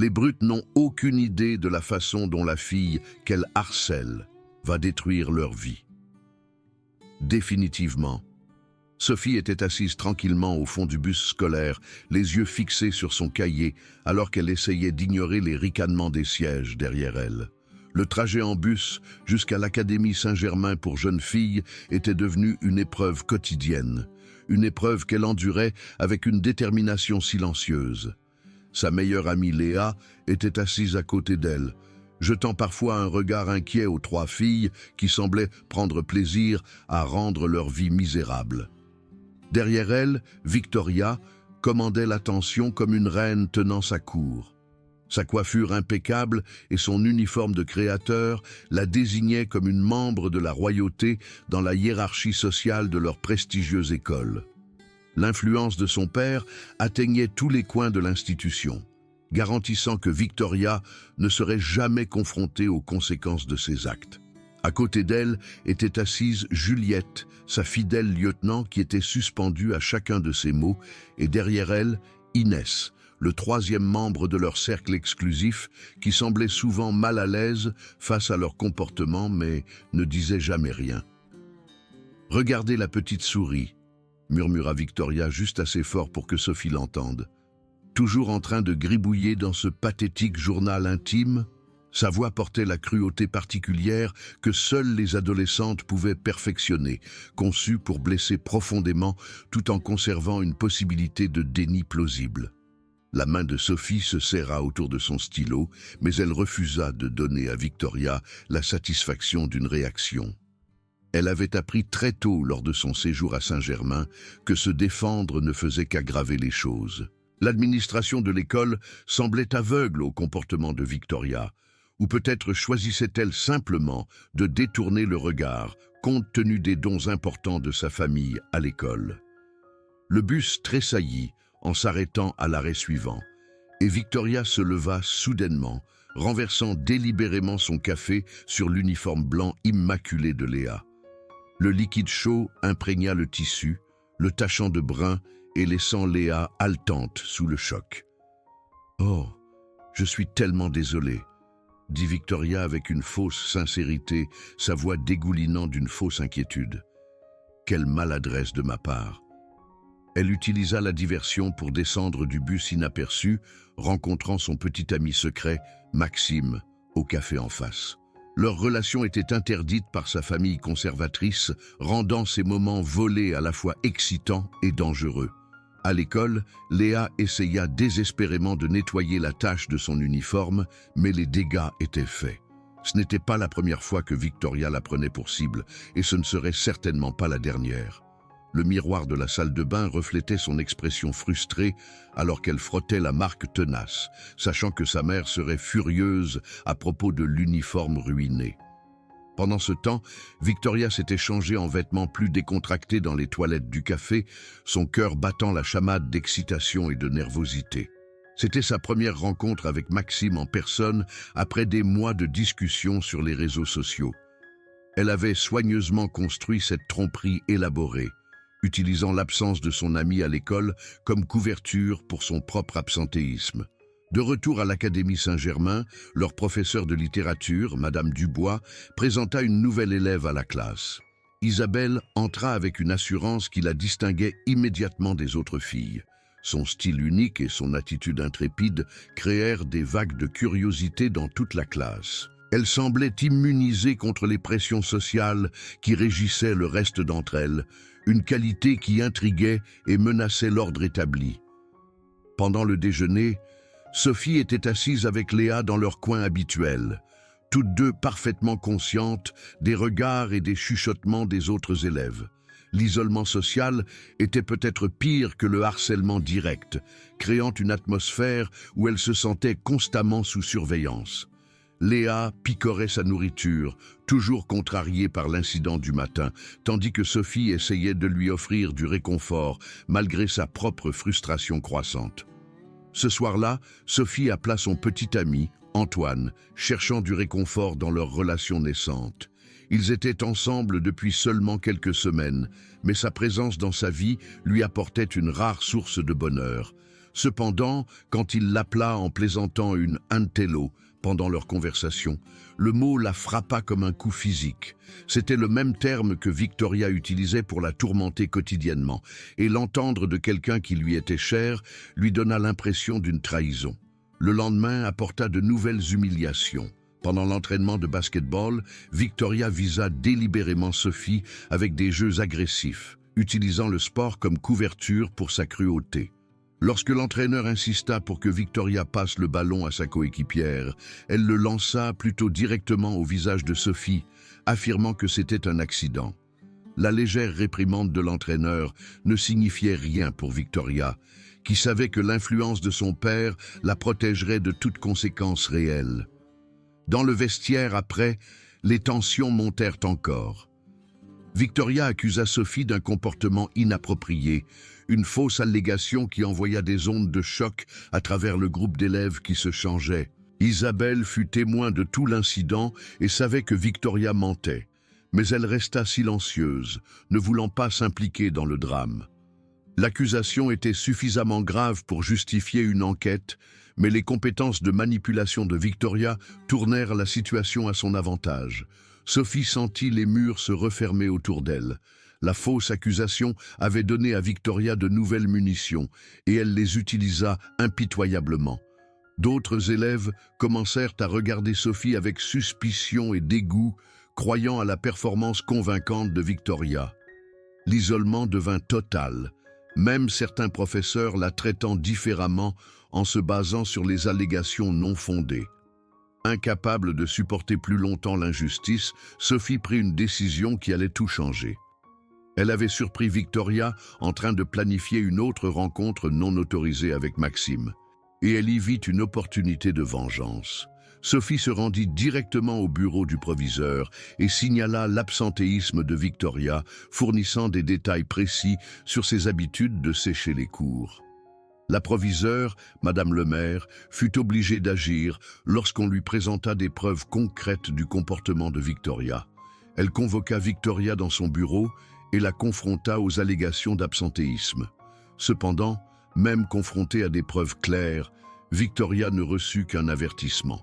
Les brutes n'ont aucune idée de la façon dont la fille qu'elles harcèlent va détruire leur vie. Définitivement, Sophie était assise tranquillement au fond du bus scolaire, les yeux fixés sur son cahier, alors qu'elle essayait d'ignorer les ricanements des sièges derrière elle. Le trajet en bus jusqu'à l'Académie Saint-Germain pour jeunes filles était devenu une épreuve quotidienne, une épreuve qu'elle endurait avec une détermination silencieuse. Sa meilleure amie Léa était assise à côté d'elle, jetant parfois un regard inquiet aux trois filles qui semblaient prendre plaisir à rendre leur vie misérable. Derrière elle, Victoria commandait l'attention comme une reine tenant sa cour. Sa coiffure impeccable et son uniforme de créateur la désignaient comme une membre de la royauté dans la hiérarchie sociale de leur prestigieuse école. L'influence de son père atteignait tous les coins de l'institution, garantissant que Victoria ne serait jamais confrontée aux conséquences de ses actes. À côté d'elle était assise Juliette, sa fidèle lieutenant qui était suspendue à chacun de ses mots, et derrière elle, Inès, le troisième membre de leur cercle exclusif, qui semblait souvent mal à l'aise face à leur comportement, mais ne disait jamais rien. « Regardez la petite souris », murmura Victoria juste assez fort pour que Sophie l'entende. Toujours en train de gribouiller dans ce pathétique journal intime, sa voix portait la cruauté particulière que seules les adolescentes pouvaient perfectionner, conçue pour blesser profondément tout en conservant une possibilité de déni plausible. La main de Sophie se serra autour de son stylo, mais elle refusa de donner à Victoria la satisfaction d'une réaction. Elle avait appris très tôt lors de son séjour à Saint-Germain que se défendre ne faisait qu'aggraver les choses. L'administration de l'école semblait aveugle au comportement de Victoria, ou peut-être choisissait-elle simplement de détourner le regard, compte tenu des dons importants de sa famille à l'école. Le bus tressaillit en s'arrêtant à l'arrêt suivant, et Victoria se leva soudainement, renversant délibérément son café sur l'uniforme blanc immaculé de Léa. Le liquide chaud imprégna le tissu, le tachant de brun et laissant Léa haletante sous le choc. « Oh, je suis tellement désolée », dit Victoria avec une fausse sincérité, sa voix dégoulinant d'une fausse inquiétude. « Quelle maladresse de ma part !» Elle utilisa la diversion pour descendre du bus inaperçu, rencontrant son petit ami secret, Maxime, au café en face. Leur relation était interdite par sa famille conservatrice, rendant ces moments volés à la fois excitants et dangereux. À l'école, Léa essaya désespérément de nettoyer la tache de son uniforme, mais les dégâts étaient faits. Ce n'était pas la première fois que Victoria la prenait pour cible, et ce ne serait certainement pas la dernière. Le miroir de la salle de bain reflétait son expression frustrée alors qu'elle frottait la marque tenace, sachant que sa mère serait furieuse à propos de l'uniforme ruiné. Pendant ce temps, Victoria s'était changée en vêtements plus décontractés dans les toilettes du café, son cœur battant la chamade d'excitation et de nervosité. C'était sa première rencontre avec Maxime en personne après des mois de discussions sur les réseaux sociaux. Elle avait soigneusement construit cette tromperie élaborée, utilisant l'absence de son ami à l'école comme couverture pour son propre absentéisme. De retour à l'Académie Saint-Germain, leur professeur de littérature, Madame Dubois, présenta une nouvelle élève à la classe. Isabelle entra avec une assurance qui la distinguait immédiatement des autres filles. Son style unique et son attitude intrépide créèrent des vagues de curiosité dans toute la classe. Elle semblait immunisée contre les pressions sociales qui régissaient le reste d'entre elles, une qualité qui intriguait et menaçait l'ordre établi. Pendant le déjeuner, Sophie était assise avec Léa dans leur coin habituel, toutes deux parfaitement conscientes des regards et des chuchotements des autres élèves. L'isolement social était peut-être pire que le harcèlement direct, créant une atmosphère où elle se sentait constamment sous surveillance. Léa picorait sa nourriture, toujours contrariée par l'incident du matin, tandis que Sophie essayait de lui offrir du réconfort, malgré sa propre frustration croissante. Ce soir-là, Sophie appela son petit ami, Antoine, cherchant du réconfort dans leur relation naissante. Ils étaient ensemble depuis seulement quelques semaines, mais sa présence dans sa vie lui apportait une rare source de bonheur. Cependant, quand il l'appela en plaisantant une « antello » pendant leur conversation, le mot la frappa comme un coup physique. C'était le même terme que Victoria utilisait pour la tourmenter quotidiennement, et l'entendre de quelqu'un qui lui était cher lui donna l'impression d'une trahison. Le lendemain apporta de nouvelles humiliations. Pendant l'entraînement de basketball, Victoria visa délibérément Sophie avec des jeux agressifs, utilisant le sport comme couverture pour sa cruauté. Lorsque l'entraîneur insista pour que Victoria passe le ballon à sa coéquipière, elle le lança plutôt directement au visage de Sophie, affirmant que c'était un accident. La légère réprimande de l'entraîneur ne signifiait rien pour Victoria, qui savait que l'influence de son père la protégerait de toute conséquence réelle. Dans le vestiaire après, les tensions montèrent encore. Victoria accusa Sophie d'un comportement inapproprié, une fausse allégation qui envoya des ondes de choc à travers le groupe d'élèves qui se changeait. Isabelle fut témoin de tout l'incident et savait que Victoria mentait, mais elle resta silencieuse, ne voulant pas s'impliquer dans le drame. L'accusation était suffisamment grave pour justifier une enquête, mais les compétences de manipulation de Victoria tournèrent la situation à son avantage. Sophie sentit les murs se refermer autour d'elle. La fausse accusation avait donné à Victoria de nouvelles munitions, et elle les utilisa impitoyablement. D'autres élèves commencèrent à regarder Sophie avec suspicion et dégoût, croyant à la performance convaincante de Victoria. L'isolement devint total, même certains professeurs la traitant différemment en se basant sur les allégations non fondées. Incapable de supporter plus longtemps l'injustice, Sophie prit une décision qui allait tout changer. Elle avait surpris Victoria en train de planifier une autre rencontre non autorisée avec Maxime, et elle y vit une opportunité de vengeance. Sophie se rendit directement au bureau du proviseur et signala l'absentéisme de Victoria, fournissant des détails précis sur ses habitudes de sécher les cours. La proviseure, Madame le maire, fut obligée d'agir lorsqu'on lui présenta des preuves concrètes du comportement de Victoria. Elle convoqua Victoria dans son bureau et la confronta aux allégations d'absentéisme. Cependant, même confrontée à des preuves claires, Victoria ne reçut qu'un avertissement.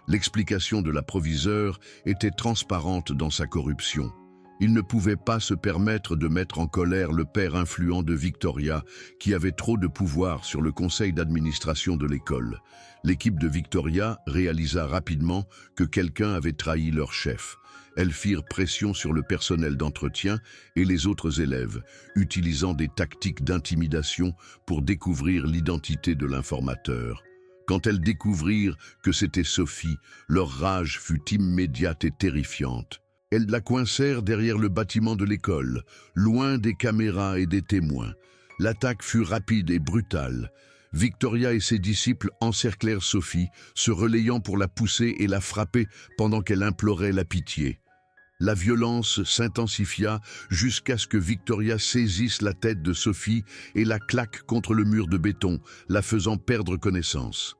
L'explication de la proviseure était transparente dans sa corruption. Il ne pouvait pas se permettre de mettre en colère le père influent de Victoria, qui avait trop de pouvoir sur le conseil d'administration de l'école. L'équipe de Victoria réalisa rapidement que quelqu'un avait trahi leur chef. Elles firent pression sur le personnel d'entretien et les autres élèves, utilisant des tactiques d'intimidation pour découvrir l'identité de l'informateur. Quand elles découvrirent que c'était Sophie, leur rage fut immédiate et terrifiante. Elles la coincèrent derrière le bâtiment de l'école, loin des caméras et des témoins. L'attaque fut rapide et brutale. Victoria et ses disciples encerclèrent Sophie, se relayant pour la pousser et la frapper pendant qu'elle implorait la pitié. La violence s'intensifia jusqu'à ce que Victoria saisisse la tête de Sophie et la claque contre le mur de béton, la faisant perdre connaissance.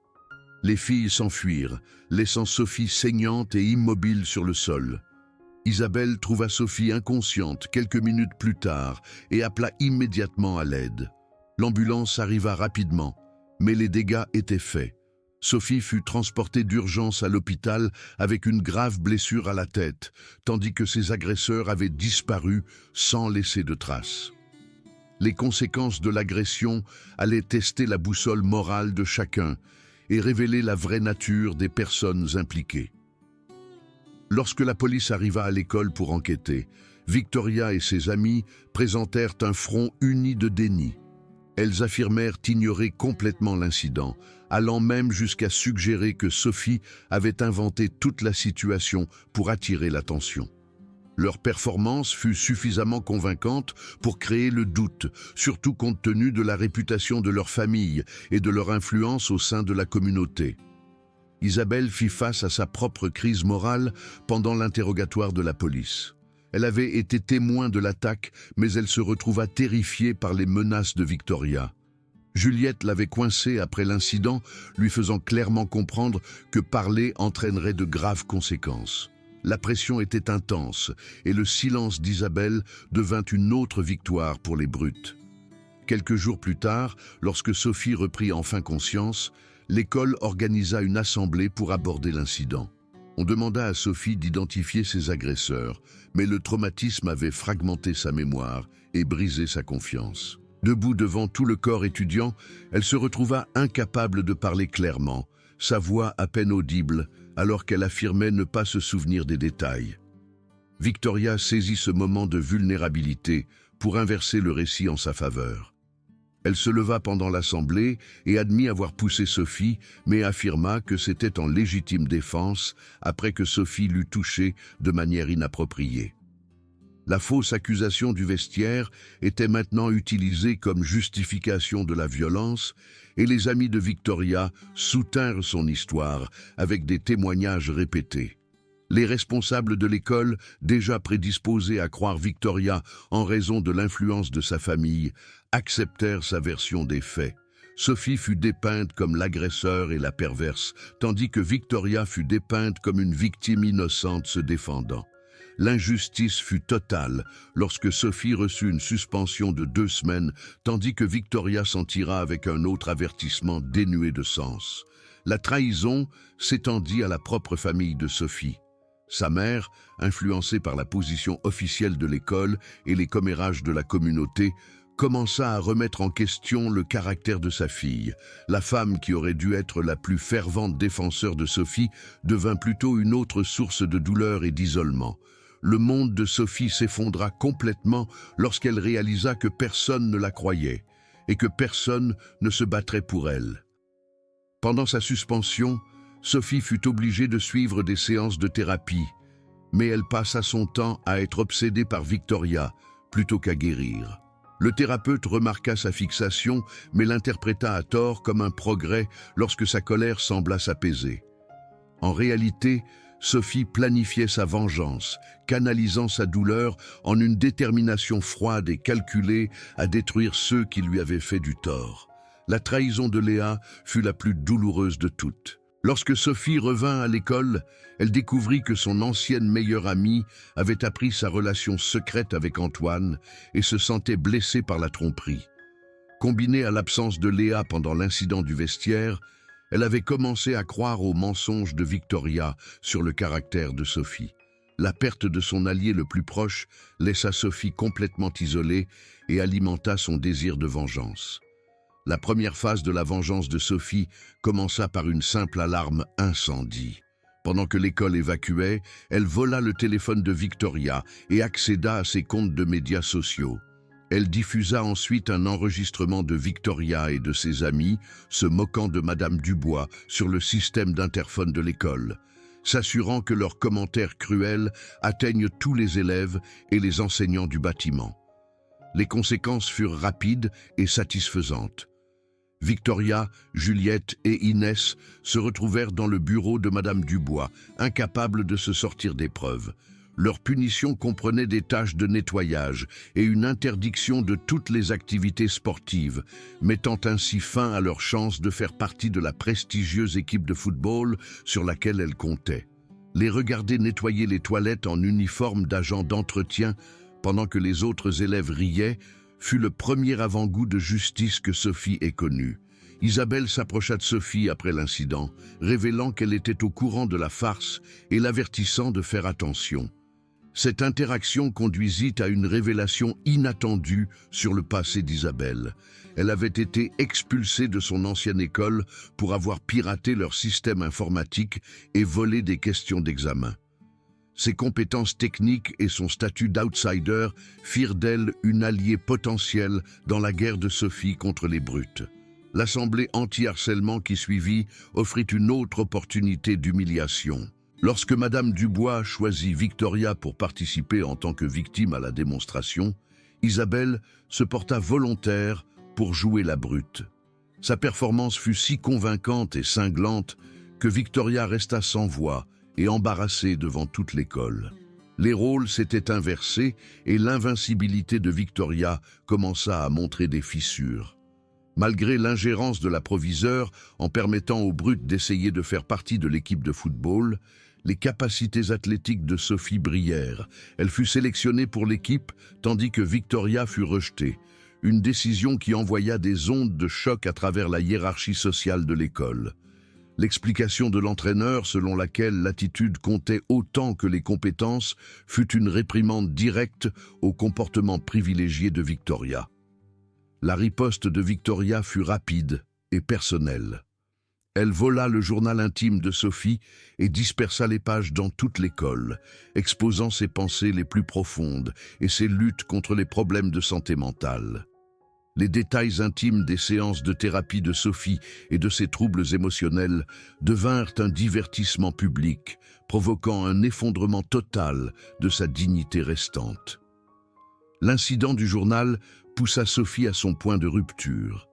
Les filles s'enfuirent, laissant Sophie saignante et immobile sur le sol. Isabelle trouva Sophie inconsciente quelques minutes plus tard et appela immédiatement à l'aide. L'ambulance arriva rapidement, mais les dégâts étaient faits. Sophie fut transportée d'urgence à l'hôpital avec une grave blessure à la tête, tandis que ses agresseurs avaient disparu sans laisser de traces. Les conséquences de l'agression allaient tester la boussole morale de chacun et révéler la vraie nature des personnes impliquées. Lorsque la police arriva à l'école pour enquêter, Victoria et ses amis présentèrent un front uni de déni. Elles affirmèrent ignorer complètement l'incident, allant même jusqu'à suggérer que Sophie avait inventé toute la situation pour attirer l'attention. Leur performance fut suffisamment convaincante pour créer le doute, surtout compte tenu de la réputation de leur famille et de leur influence au sein de la communauté. Isabelle fit face à sa propre crise morale pendant l'interrogatoire de la police. Elle avait été témoin de l'attaque, mais elle se retrouva terrifiée par les menaces de Victoria. Juliette l'avait coincée après l'incident, lui faisant clairement comprendre que parler entraînerait de graves conséquences. La pression était intense et le silence d'Isabelle devint une autre victoire pour les brutes. Quelques jours plus tard, lorsque Sophie reprit enfin conscience, l'école organisa une assemblée pour aborder l'incident. On demanda à Sophie d'identifier ses agresseurs, mais le traumatisme avait fragmenté sa mémoire et brisé sa confiance. Debout devant tout le corps étudiant, elle se retrouva incapable de parler clairement, sa voix à peine audible, alors qu'elle affirmait ne pas se souvenir des détails. Victoria saisit ce moment de vulnérabilité pour inverser le récit en sa faveur. Elle se leva pendant l'assemblée et admit avoir poussé Sophie, mais affirma que c'était en légitime défense après que Sophie l'eût touchée de manière inappropriée. La fausse accusation du vestiaire était maintenant utilisée comme justification de la violence et les amis de Victoria soutinrent son histoire avec des témoignages répétés. Les responsables de l'école, déjà prédisposés à croire Victoria en raison de l'influence de sa famille, acceptèrent sa version des faits. Sophie fut dépeinte comme l'agresseur et la perverse, tandis que Victoria fut dépeinte comme une victime innocente se défendant. L'injustice fut totale lorsque Sophie reçut une suspension de 2 semaines, tandis que Victoria s'en tira avec un autre avertissement dénué de sens. La trahison s'étendit à la propre famille de Sophie. Sa mère, influencée par la position officielle de l'école et les commérages de la communauté, commença à remettre en question le caractère de sa fille. La femme qui aurait dû être la plus fervente défenseur de Sophie devint plutôt une autre source de douleur et d'isolement. Le monde de Sophie s'effondra complètement lorsqu'elle réalisa que personne ne la croyait et que personne ne se battrait pour elle. Pendant sa suspension, Sophie fut obligée de suivre des séances de thérapie, mais elle passa son temps à être obsédée par Victoria plutôt qu'à guérir. Le thérapeute remarqua sa fixation, mais l'interpréta à tort comme un progrès lorsque sa colère sembla s'apaiser. En réalité, Sophie planifiait sa vengeance, canalisant sa douleur en une détermination froide et calculée à détruire ceux qui lui avaient fait du tort. La trahison de Léa fut la plus douloureuse de toutes. Lorsque Sophie revint à l'école, elle découvrit que son ancienne meilleure amie avait appris sa relation secrète avec Antoine et se sentait blessée par la tromperie. Combinée à l'absence de Léa pendant l'incident du vestiaire, elle avait commencé à croire aux mensonges de Victoria sur le caractère de Sophie. La perte de son allié le plus proche laissa Sophie complètement isolée et alimenta son désir de vengeance. La première phase de la vengeance de Sophie commença par une simple alarme incendie. Pendant que l'école évacuait, elle vola le téléphone de Victoria et accéda à ses comptes de médias sociaux. Elle diffusa ensuite un enregistrement de Victoria et de ses amis se moquant de Madame Dubois sur le système d'interphone de l'école, s'assurant que leurs commentaires cruels atteignent tous les élèves et les enseignants du bâtiment. Les conséquences furent rapides et satisfaisantes. Victoria, Juliette et Inès se retrouvèrent dans le bureau de Madame Dubois, incapables de se sortir des preuves. Leur punition comprenait des tâches de nettoyage et une interdiction de toutes les activités sportives, mettant ainsi fin à leur chance de faire partie de la prestigieuse équipe de football sur laquelle elles comptaient. Les regarder nettoyer les toilettes en uniforme d'agent d'entretien pendant que les autres élèves riaient fut le premier avant-goût de justice que Sophie ait connu. Isabelle s'approcha de Sophie après l'incident, révélant qu'elle était au courant de la farce et l'avertissant de faire attention. Cette interaction conduisit à une révélation inattendue sur le passé d'Isabelle. Elle avait été expulsée de son ancienne école pour avoir piraté leur système informatique et volé des questions d'examen. Ses compétences techniques et son statut d'outsider firent d'elle une alliée potentielle dans la guerre de Sophie contre les brutes. L'assemblée anti-harcèlement qui suivit offrit une autre opportunité d'humiliation. Lorsque Madame Dubois choisit Victoria pour participer en tant que victime à la démonstration, Isabelle se porta volontaire pour jouer la brute. Sa performance fut si convaincante et cinglante que Victoria resta sans voix et embarrassée devant toute l'école. Les rôles s'étaient inversés et l'invincibilité de Victoria commença à montrer des fissures. Malgré l'ingérence de la proviseure en permettant aux brutes d'essayer de faire partie de l'équipe de football, les capacités athlétiques de Sophie brillèrent. Elle fut sélectionnée pour l'équipe tandis que Victoria fut rejetée. une décision qui envoya des ondes de choc à travers la hiérarchie sociale de l'école. L'explication de l'entraîneur selon laquelle l'attitude comptait autant que les compétences fut une réprimande directe au comportement privilégié de Victoria. La riposte de Victoria fut rapide et personnelle. Elle vola le journal intime de Sophie et dispersa les pages dans toute l'école, exposant ses pensées les plus profondes et ses luttes contre les problèmes de santé mentale. Les détails intimes des séances de thérapie de Sophie et de ses troubles émotionnels devinrent un divertissement public, provoquant un effondrement total de sa dignité restante. L'incident du journal poussa Sophie à son point de rupture.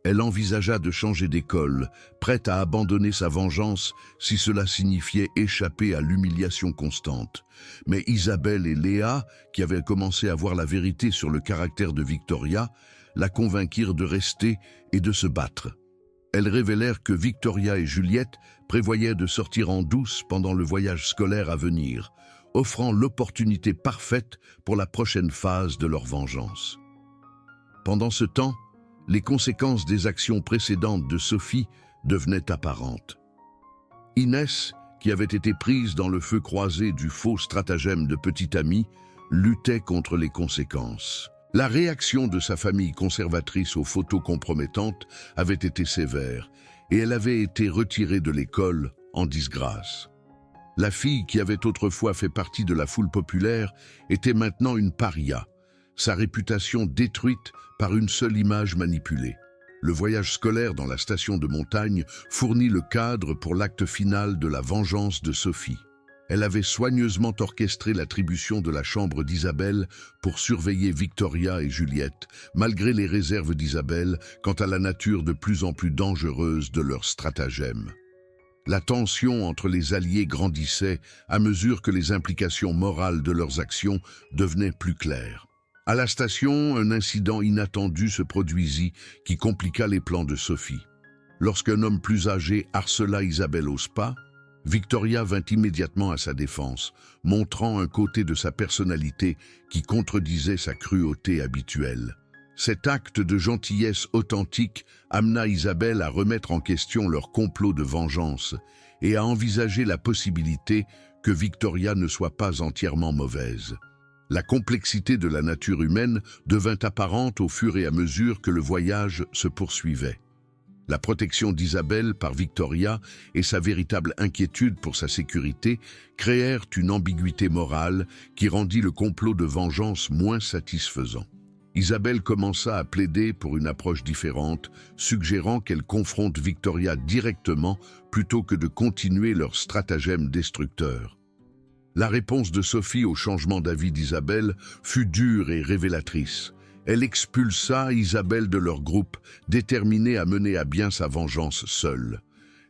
Elle envisagea de changer d'école, prête à abandonner sa vengeance si cela signifiait échapper à l'humiliation constante. Mais Isabelle et Léa, qui avaient commencé à voir la vérité sur le caractère de Victoria, la convainquirent de rester et de se battre. Elles révélèrent que Victoria et Juliette prévoyaient de sortir en douce pendant le voyage scolaire à venir, offrant l'opportunité parfaite pour la prochaine phase de leur vengeance. Pendant ce temps, les conséquences des actions précédentes de Sophie devenaient apparentes. Inès, qui avait été prise dans le feu croisé du faux stratagème de Petit Ami, luttait contre les conséquences. La réaction de sa famille conservatrice aux photos compromettantes avait été sévère et elle avait été retirée de l'école en disgrâce. La fille qui avait autrefois fait partie de la foule populaire était maintenant une paria, sa réputation détruite par une seule image manipulée. Le voyage scolaire dans la station de montagne fournit le cadre pour l'acte final de la vengeance de Sophie. Elle avait soigneusement orchestré l'attribution de la chambre d'Isabelle pour surveiller Victoria et Juliette, malgré les réserves d'Isabelle quant à la nature de plus en plus dangereuse de leur stratagème. La tension entre les alliés grandissait à mesure que les implications morales de leurs actions devenaient plus claires. À la station, un incident inattendu se produisit qui compliqua les plans de Sophie. Lorsqu'un homme plus âgé harcela Isabelle au spa, Victoria vint immédiatement à sa défense, montrant un côté de sa personnalité qui contredisait sa cruauté habituelle. Cet acte de gentillesse authentique amena Isabelle à remettre en question leur complot de vengeance et à envisager la possibilité que Victoria ne soit pas entièrement mauvaise. La complexité de la nature humaine devint apparente au fur et à mesure que le voyage se poursuivait. La protection d'Isabelle par Victoria et sa véritable inquiétude pour sa sécurité créèrent une ambiguïté morale qui rendit le complot de vengeance moins satisfaisant. Isabelle commença à plaider pour une approche différente, suggérant qu'elle confronte Victoria directement plutôt que de continuer leur stratagème destructeur. La réponse de Sophie au changement d'avis d'Isabelle fut dure et révélatrice. Elle expulsa Isabelle de leur groupe, déterminée à mener à bien sa vengeance seule.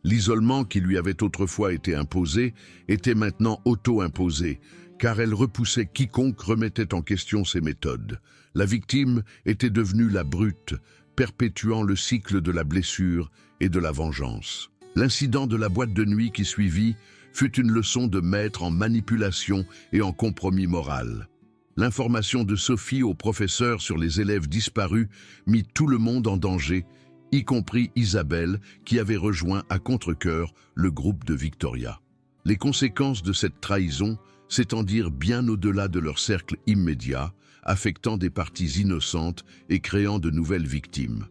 L'isolement qui lui avait autrefois été imposé était maintenant auto-imposé, car elle repoussait quiconque remettait en question ses méthodes. La victime était devenue la brute, perpétuant le cycle de la blessure et de la vengeance. L'incident de la boîte de nuit qui suivit fut une leçon de maître en manipulation et en compromis moral. L'information de Sophie au professeur sur les élèves disparus mit tout le monde en danger, y compris Isabelle, qui avait rejoint à contre-cœur le groupe de Victoria. Les conséquences de cette trahison s'étendirent bien au-delà de leur cercle immédiat, affectant des parties innocentes et créant de nouvelles victimes.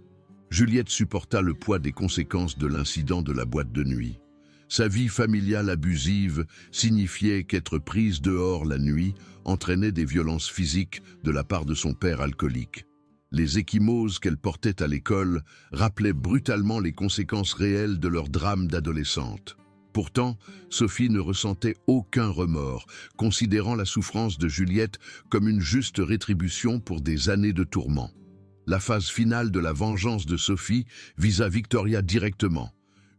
Juliette supporta le poids des conséquences de l'incident de la boîte de nuit. Sa vie familiale abusive signifiait qu'être prise dehors la nuit entraînait des violences physiques de la part de son père alcoolique. Les ecchymoses qu'elle portait à l'école rappelaient brutalement les conséquences réelles de leur drame d'adolescente. Pourtant, Sophie ne ressentait aucun remords, considérant la souffrance de Juliette comme une juste rétribution pour des années de tourments. La phase finale de la vengeance de Sophie visa Victoria directement,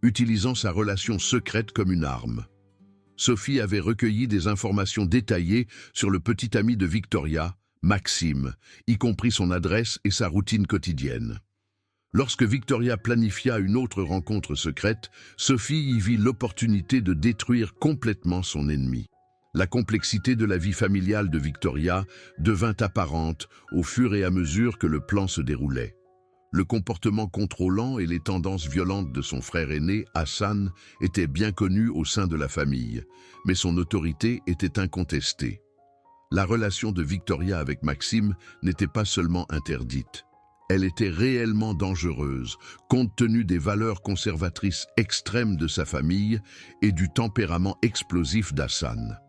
utilisant sa relation secrète comme une arme. Sophie avait recueilli des informations détaillées sur le petit ami de Victoria, Maxime, y compris son adresse et sa routine quotidienne. Lorsque Victoria planifia une autre rencontre secrète, Sophie y vit l'opportunité de détruire complètement son ennemi. La complexité de la vie familiale de Victoria devint apparente au fur et à mesure que le plan se déroulait. Le comportement contrôlant et les tendances violentes de son frère aîné, Hassan, étaient bien connus au sein de la famille, mais son autorité était incontestée. La relation de Victoria avec Maxime n'était pas seulement interdite. Elle était réellement dangereuse, compte tenu des valeurs conservatrices extrêmes de sa famille et du tempérament explosif d'Hassan.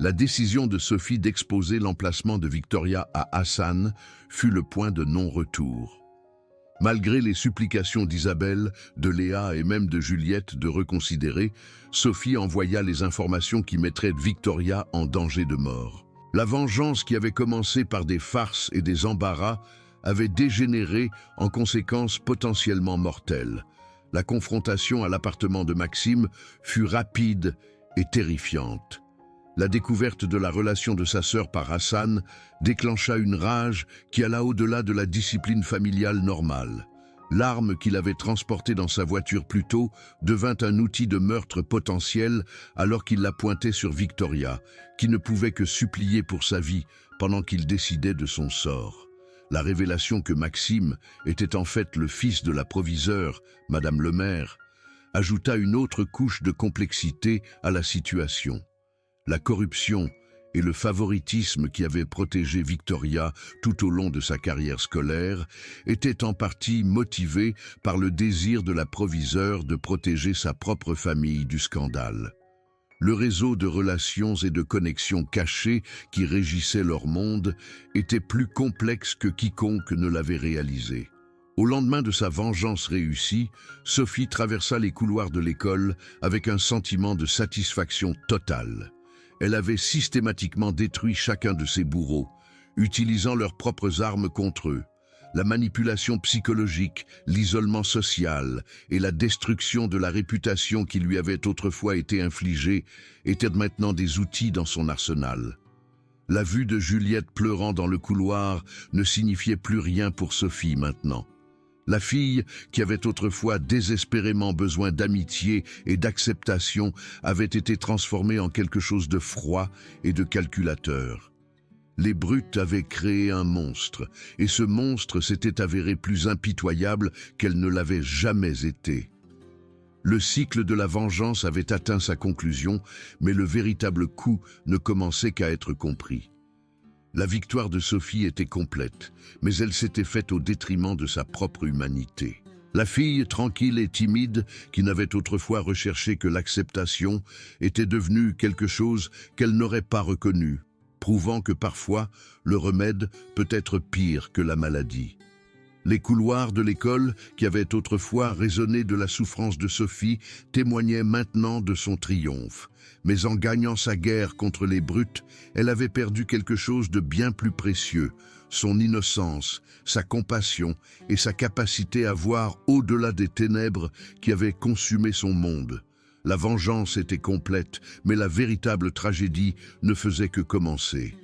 La décision de Sophie d'exposer l'emplacement de Victoria à Hassan fut le point de non-retour. Malgré les supplications d'Isabelle, de Léa et même de Juliette de reconsidérer, Sophie envoya les informations qui mettraient Victoria en danger de mort. La vengeance qui avait commencé par des farces et des embarras avait dégénéré en conséquences potentiellement mortelles. La confrontation à l'appartement de Maxime fut rapide et terrifiante. La découverte de la relation de sa sœur par Hassan déclencha une rage qui alla au-delà de la discipline familiale normale. L'arme qu'il avait transportée dans sa voiture plus tôt devint un outil de meurtre potentiel alors qu'il la pointait sur Victoria, qui ne pouvait que supplier pour sa vie pendant qu'il décidait de son sort. La révélation que Maxime était en fait le fils de la proviseure, Madame le maire, ajouta une autre couche de complexité à la situation. La corruption et le favoritisme qui avaient protégé Victoria tout au long de sa carrière scolaire étaient en partie motivés par le désir de la proviseure de protéger sa propre famille du scandale. Le réseau de relations et de connexions cachées qui régissait leur monde était plus complexe que quiconque ne l'avait réalisé. Au lendemain de sa vengeance réussie, Sophie traversa les couloirs de l'école avec un sentiment de satisfaction totale. Elle avait systématiquement détruit chacun de ses bourreaux, utilisant leurs propres armes contre eux. La manipulation psychologique, l'isolement social et la destruction de la réputation qui lui avait autrefois été infligée étaient maintenant des outils dans son arsenal. La vue de Juliette pleurant dans le couloir ne signifiait plus rien pour Sophie maintenant. La fille, qui avait autrefois désespérément besoin d'amitié et d'acceptation, avait été transformée en quelque chose de froid et de calculateur. Les brutes avaient créé un monstre, et ce monstre s'était avéré plus impitoyable qu'elle ne l'avait jamais été. Le cycle de la vengeance avait atteint sa conclusion, mais le véritable coup ne commençait qu'à être compris. La victoire de Sophie était complète, mais elle s'était faite au détriment de sa propre humanité. La fille, tranquille et timide, qui n'avait autrefois recherché que l'acceptation, était devenue quelque chose qu'elle n'aurait pas reconnu, prouvant que parfois, le remède peut être pire que la maladie. Les couloirs de l'école, qui avaient autrefois résonné de la souffrance de Sophie, témoignaient maintenant de son triomphe. Mais en gagnant sa guerre contre les brutes, elle avait perdu quelque chose de bien plus précieux, son innocence, sa compassion et sa capacité à voir au-delà des ténèbres qui avaient consumé son monde. La vengeance était complète, mais la véritable tragédie ne faisait que commencer.